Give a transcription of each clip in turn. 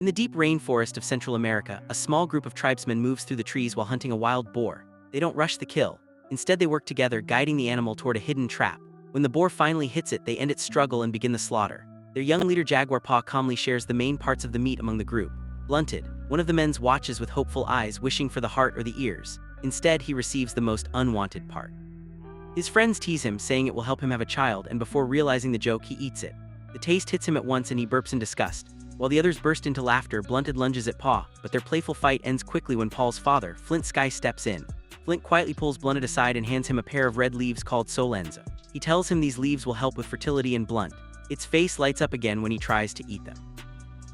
In the deep rainforest of Central America, a small group of tribesmen moves through the trees while hunting a wild boar. They don't rush the kill. Instead, they work together, guiding the animal toward a hidden trap. When the boar finally hits it, they end its struggle and begin the slaughter. Their young leader Jaguar Paw calmly shares the main parts of the meat among the group. Blunted, one of the men watches with hopeful eyes, wishing for the heart or the ears. Instead, he receives the most unwanted part. His friends tease him, saying it will help him have a child, and before realizing the joke, he eats it. The taste hits him at once and he burps in disgust. While the others burst into laughter, Blunted lunges at Paw, but their playful fight ends quickly when Paul's father, Flint Sky, steps in. Flint quietly pulls Blunted aside and hands him a pair of red leaves called Solenza. He tells him these leaves will help with fertility and Blunt. Its face lights up again when he tries to eat them.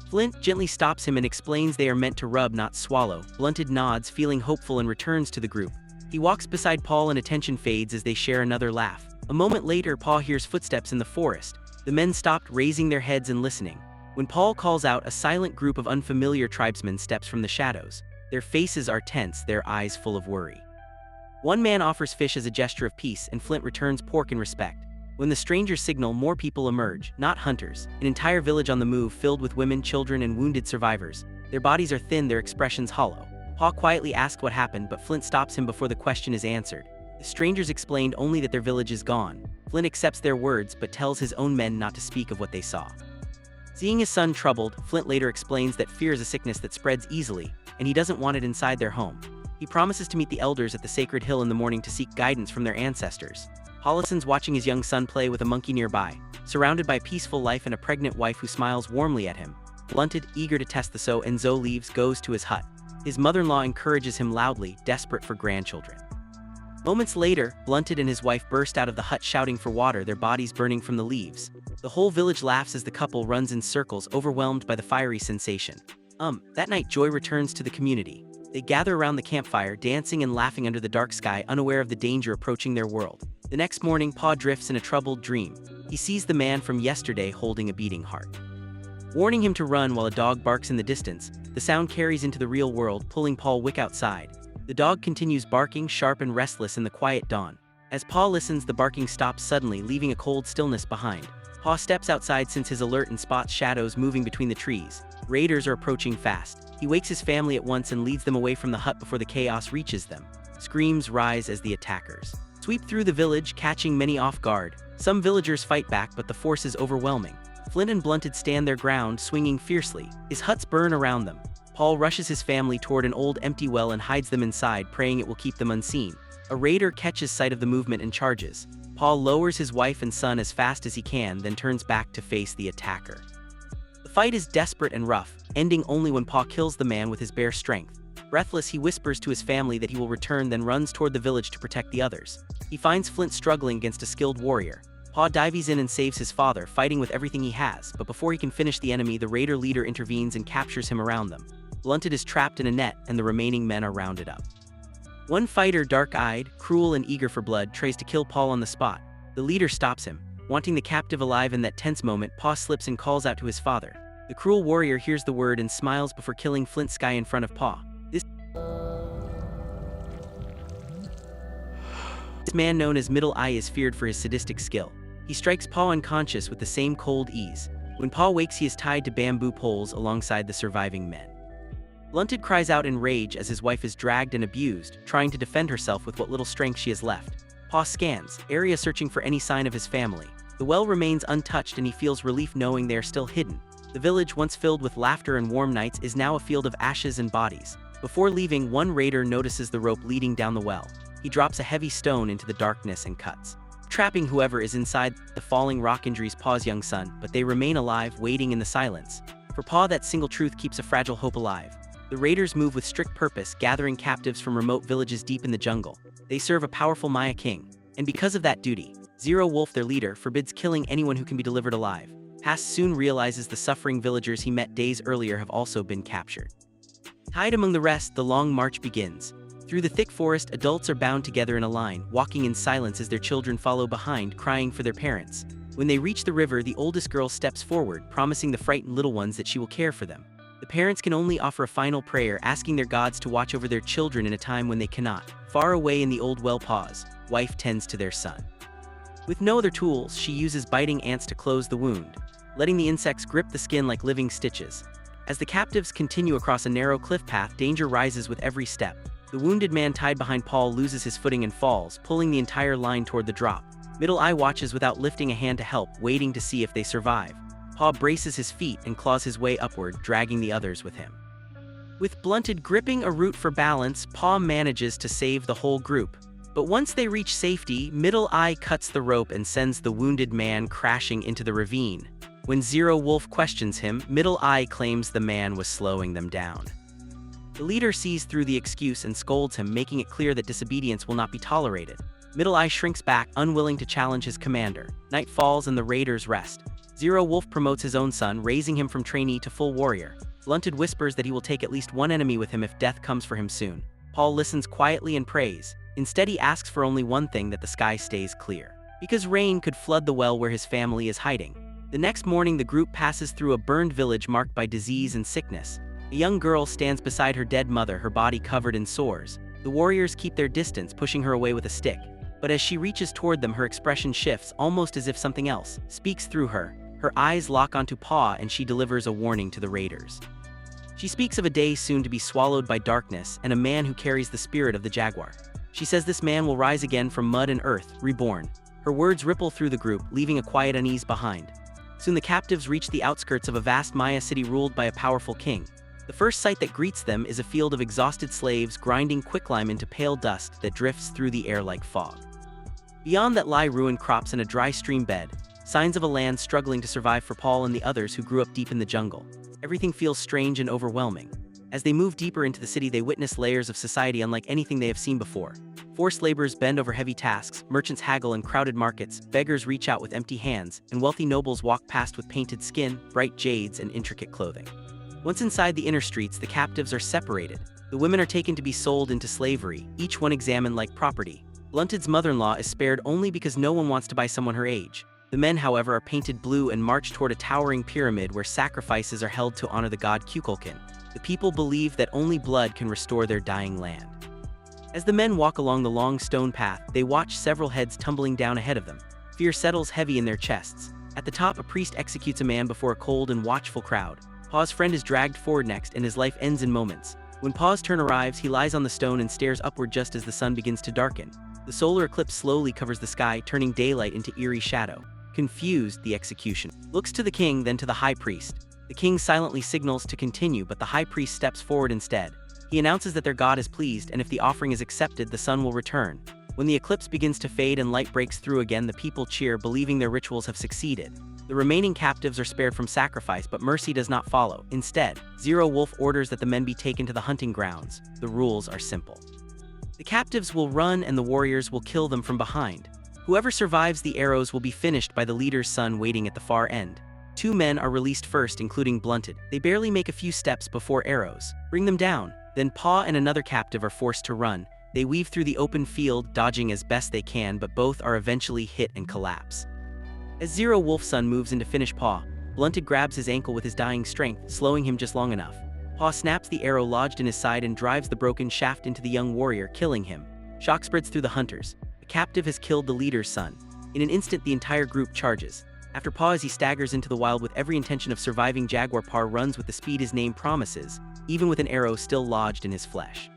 Flint gently stops him and explains they are meant to rub, not swallow. Blunted nods, feeling hopeful, and returns to the group. He walks beside Paul and attention fades as they share another laugh. A moment later, Paul hears footsteps in the forest. The men stopped, raising their heads and listening. When Paul calls out, a silent group of unfamiliar tribesmen steps from the shadows. Their faces are tense, their eyes full of worry. One man offers fish as a gesture of peace, and Flint returns pork in respect. When the strangers signal, more people emerge, not hunters. An entire village on the move, filled with women, children, and wounded survivors. Their bodies are thin, their expressions hollow. Paw quietly asks what happened, but Flint stops him before the question is answered. The strangers explained only that their village is gone. Flint accepts their words, but tells his own men not to speak of what they saw. Seeing his son troubled, Flint later explains that fear is a sickness that spreads easily, and he doesn't want it inside their home. He promises to meet the elders at the sacred hill in the morning to seek guidance from their ancestors. Hollison's watching his young son play with a monkey nearby, surrounded by peaceful life and a pregnant wife who smiles warmly at him. Blunted, eager to test the Solenza, goes to his hut. His mother-in-law encourages him loudly, desperate for grandchildren. Moments later, Blunted and his wife burst out of the hut shouting for water, their bodies burning from the leaves. The whole village laughs as the couple runs in circles, overwhelmed by the fiery sensation. That night, joy returns to the community. They gather around the campfire, dancing and laughing under the dark sky, unaware of the danger approaching their world. The next morning, Paw drifts in a troubled dream. He sees the man from yesterday holding a beating heart. Warning him to run while a dog barks in the distance, the sound carries into the real world, pulling Paul Wick outside. The dog continues barking, sharp and restless in the quiet dawn. As Paw listens, the barking stops suddenly, leaving a cold stillness behind. Paw steps outside, since his alert and spots shadows moving between the trees. Raiders are approaching fast. He wakes his family at once and leads them away from the hut before the chaos reaches them. Screams rise as the attackers sweep through the village, catching many off guard. Some villagers fight back, but the force is overwhelming. Flint and Blunted stand their ground, swinging fiercely. His huts burn around them. Paul rushes his family toward an old empty well and hides them inside, praying it will keep them unseen. A raider catches sight of the movement and charges. Paul lowers his wife and son as fast as he can, then turns back to face the attacker. The fight is desperate and rough, ending only when Paul kills the man with his bare strength. Breathless, he whispers to his family that he will return, then runs toward the village to protect the others. He finds Flint struggling against a skilled warrior. Paw dives in and saves his father, fighting with everything he has, but before he can finish the enemy, the raider leader intervenes and captures him around them. Blunted is trapped in a net, and the remaining men are rounded up. One fighter, dark-eyed, cruel, and eager for blood, tries to kill Paul on the spot. The leader stops him. Wanting the captive alive in that tense moment, Paw slips and calls out to his father. The cruel warrior hears the word and smiles before killing Flint Sky in front of Paw. This man, known as Middle Eye, is feared for his sadistic skill. He strikes Paw unconscious with the same cold ease. When Paw wakes, he is tied to bamboo poles alongside the surviving men. Blunted cries out in rage as his wife is dragged and abused, trying to defend herself with what little strength she has left. Paw scans area, searching for any sign of his family. The well remains untouched, and he feels relief knowing they are still hidden. The village, once filled with laughter and warm nights, is now a field of ashes and bodies. Before leaving, one raider notices the rope leading down the well. He drops a heavy stone into the darkness and cuts, trapping whoever is inside. The falling rock injures Paw's young son, but they remain alive, waiting in the silence. For Paw, that single truth keeps a fragile hope alive. The raiders move with strict purpose, gathering captives from remote villages deep in the jungle. They serve a powerful Maya king, and because of that duty, Zero Wolf, their leader, forbids killing anyone who can be delivered alive. Haas soon realizes the suffering villagers he met days earlier have also been captured. Tied among the rest, the long march begins. Through the thick forest, adults are bound together in a line, walking in silence as their children follow behind, crying for their parents. When they reach the river, the oldest girl steps forward, promising the frightened little ones that she will care for them. The parents can only offer a final prayer, asking their gods to watch over their children in a time when they cannot. Far away in the old well, Paw's wife tends to their son. With no other tools, she uses biting ants to close the wound, letting the insects grip the skin like living stitches. As the captives continue across a narrow cliff path, danger rises with every step. The wounded man tied behind Paul loses his footing and falls, pulling the entire line toward the drop. Middle Eye watches without lifting a hand to help, waiting to see if they survive. Paw braces his feet and claws his way upward, dragging the others with him. With Blunted gripping a root for balance, Paw manages to save the whole group. But once they reach safety, Middle Eye cuts the rope and sends the wounded man crashing into the ravine. When Zero Wolf questions him, Middle Eye claims the man was slowing them down. The leader sees through the excuse and scolds him, making it clear that disobedience will not be tolerated. Middle Eye shrinks back, unwilling to challenge his commander. Night falls and the raiders rest. Zero Wolf promotes his own son, raising him from trainee to full warrior. Blunted whispers that he will take at least one enemy with him if death comes for him soon. Paul listens quietly and prays. Instead, he asks for only one thing: that the sky stays clear, because rain could flood the well where his family is hiding. The next morning, the group passes through a burned village marked by disease and sickness. A young girl stands beside her dead mother, her body covered in sores. The warriors keep their distance, pushing her away with a stick. But as she reaches toward them, her expression shifts, almost as if something else speaks through her. Her eyes lock onto Paw, and she delivers a warning to the raiders. She speaks of a day soon to be swallowed by darkness and a man who carries the spirit of the jaguar. She says this man will rise again from mud and earth, reborn. Her words ripple through the group, leaving a quiet unease behind. Soon the captives reach the outskirts of a vast Maya city ruled by a powerful king. The first sight that greets them is a field of exhausted slaves grinding quicklime into pale dust that drifts through the air like fog. Beyond that lie ruined crops and a dry stream bed, signs of a land struggling to survive for Paul and the others who grew up deep in the jungle. Everything feels strange and overwhelming. As they move deeper into the city, they witness layers of society unlike anything they have seen before. Forced laborers bend over heavy tasks, merchants haggle in crowded markets, beggars reach out with empty hands, and wealthy nobles walk past with painted skin, bright jades, and intricate clothing. Once inside the inner streets, the captives are separated. The women are taken to be sold into slavery, each one examined like property. Blunted's mother-in-law is spared only because no one wants to buy someone her age. The men, however, are painted blue and march toward a towering pyramid where sacrifices are held to honor the god Kukulkan. The people believe that only blood can restore their dying land. As the men walk along the long stone path, they watch several heads tumbling down ahead of them. Fear settles heavy in their chests. At the top, a priest executes a man before a cold and watchful crowd. Paw's friend is dragged forward next, and his life ends in moments. When Paw's turn arrives, he lies on the stone and stares upward just as the sun begins to darken. The solar eclipse slowly covers the sky, turning daylight into eerie shadow. Confused, the executioner looks to the king, then to the high priest. The king silently signals to continue, but the high priest steps forward instead. He announces that their god is pleased, and if the offering is accepted, the sun will return. When the eclipse begins to fade and light breaks through again, the people cheer, believing their rituals have succeeded. The remaining captives are spared from sacrifice, but mercy does not follow. Instead, Zero Wolf orders that the men be taken to the hunting grounds. The rules are simple. The captives will run and the warriors will kill them from behind. Whoever survives the arrows will be finished by the leader's son waiting at the far end. 2 men are released first, including Blunted. They barely make a few steps before arrows bring them down. Then Paw and another captive are forced to run. They weave through the open field, dodging as best they can, but both are eventually hit and collapse. As Zero Wolf's son moves in to finish Paw, Blunted grabs his ankle with his dying strength, slowing him just long enough. Paw snaps the arrow lodged in his side and drives the broken shaft into the young warrior, killing him. Shock spreads through the hunters. The captive has killed the leader's son. In an instant, the entire group charges. After Paw, as he staggers into the wild with every intention of surviving, Jaguar Paw runs with the speed his name promises, even with an arrow still lodged in his flesh.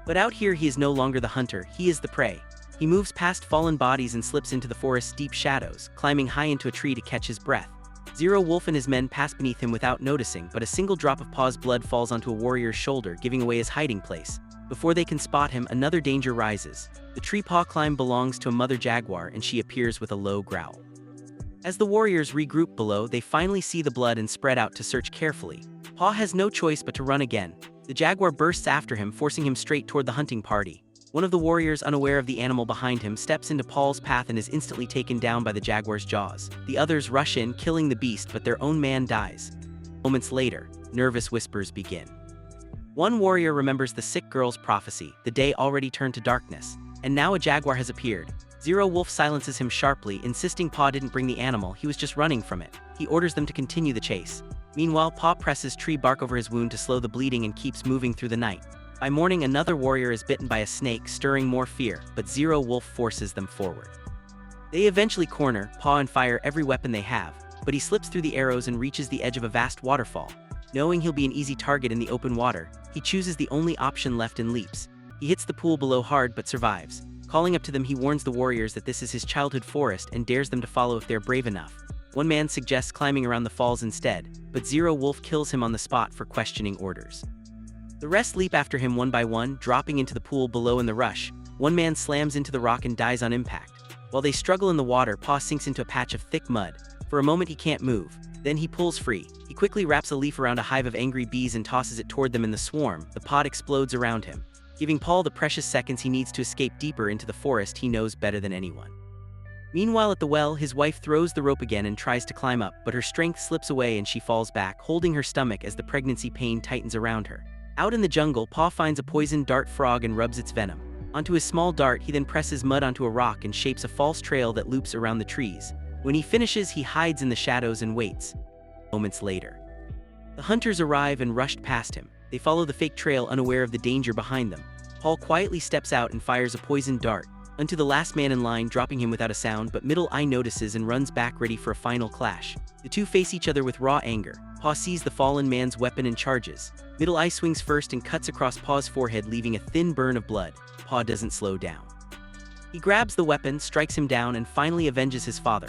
But out here, he is no longer the hunter, he is the prey. He moves past fallen bodies and slips into the forest's deep shadows, climbing high into a tree to catch his breath. Zero Wolf and his men pass beneath him without noticing, but a single drop of Paw's blood falls onto a warrior's shoulder, giving away his hiding place. Before they can spot him, another danger rises. The tree Paw climbed belongs to a mother jaguar, and she appears with a low growl. As the warriors regroup below, they finally see the blood and spread out to search carefully. Paw has no choice but to run again. The jaguar bursts after him, forcing him straight toward the hunting party. One of the warriors, unaware of the animal behind him, steps into Paul's path and is instantly taken down by the jaguar's jaws. The others rush in, killing the beast, but their own man dies. Moments later, nervous whispers begin. One warrior remembers the sick girl's prophecy. The day already turned to darkness, and now a jaguar has appeared. Zero Wolf silences him sharply, insisting Paw didn't bring the animal, he was just running from it. He orders them to continue the chase. Meanwhile, Paw presses tree bark over his wound to slow the bleeding and keeps moving through the night. By morning, another warrior is bitten by a snake, stirring more fear, but Zero Wolf forces them forward. They eventually corner Paw and fire every weapon they have, but he slips through the arrows and reaches the edge of a vast waterfall. Knowing he'll be an easy target in the open water, he chooses the only option left and leaps. He hits the pool below hard but survives. Calling up to them, he warns the warriors that this is his childhood forest and dares them to follow if they're brave enough. One man suggests climbing around the falls instead, but Zero Wolf kills him on the spot for questioning orders. The rest leap after him one by one, dropping into the pool below in the rush. One man slams into the rock and dies on impact. While they struggle in the water, Paw sinks into a patch of thick mud. For a moment he can't move. Then he pulls free. He quickly wraps a leaf around a hive of angry bees and tosses it toward them in the swarm. The pod explodes around him, giving Paul the precious seconds he needs to escape deeper into the forest he knows better than anyone. Meanwhile at the well, his wife throws the rope again and tries to climb up, but her strength slips away and she falls back, holding her stomach as the pregnancy pain tightens around her. Out in the jungle, Paw finds a poisoned dart frog and rubs its venom onto his small dart. He then presses mud onto a rock and shapes a false trail that loops around the trees. When he finishes, he hides in the shadows and waits. Moments later, the hunters arrive and rushed past him. They follow the fake trail, unaware of the danger behind them. Paul quietly steps out and fires a poisoned dart onto the last man in line, dropping him without a sound, but Middle Eye notices and runs back, ready for a final clash. The two face each other with raw anger. Paw sees the fallen man's weapon and charges. Middle Eye swings first and cuts across Paw's forehead, leaving a thin burn of blood. Paw doesn't slow down. He grabs the weapon, strikes him down, and finally avenges his father.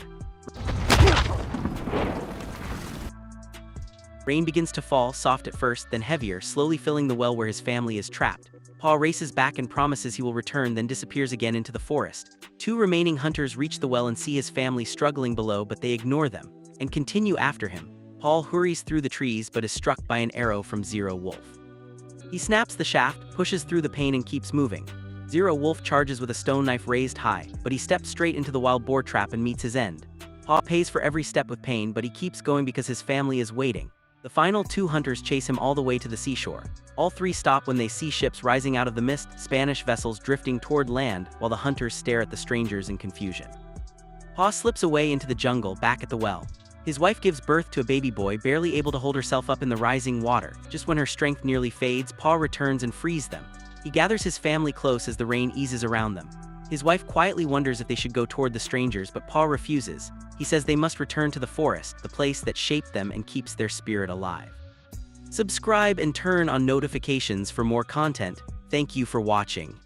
Rain begins to fall, soft at first, then heavier, slowly filling the well where his family is trapped. Paw races back and promises he will return, then disappears again into the forest. Two remaining hunters reach the well and see his family struggling below, but they ignore them and continue after him. Paul hurries through the trees but is struck by an arrow from Zero Wolf. He snaps the shaft, pushes through the pain, and keeps moving. Zero Wolf charges with a stone knife raised high, but he steps straight into the wild boar trap and meets his end. Paw pays for every step with pain, but he keeps going because his family is waiting. The final two hunters chase him all the way to the seashore. All three stop when they see ships rising out of the mist, Spanish vessels drifting toward land, while the hunters stare at the strangers in confusion. Paw slips away into the jungle, back at the well. His wife gives birth to a baby boy, barely able to hold herself up in the rising water. Just when her strength nearly fades, Paw returns and frees them. He gathers his family close as the rain eases around them. His wife quietly wonders if they should go toward the strangers, but Paw refuses. He says they must return to the forest, the place that shaped them and keeps their spirit alive. Subscribe and turn on notifications for more content. Thank you for watching.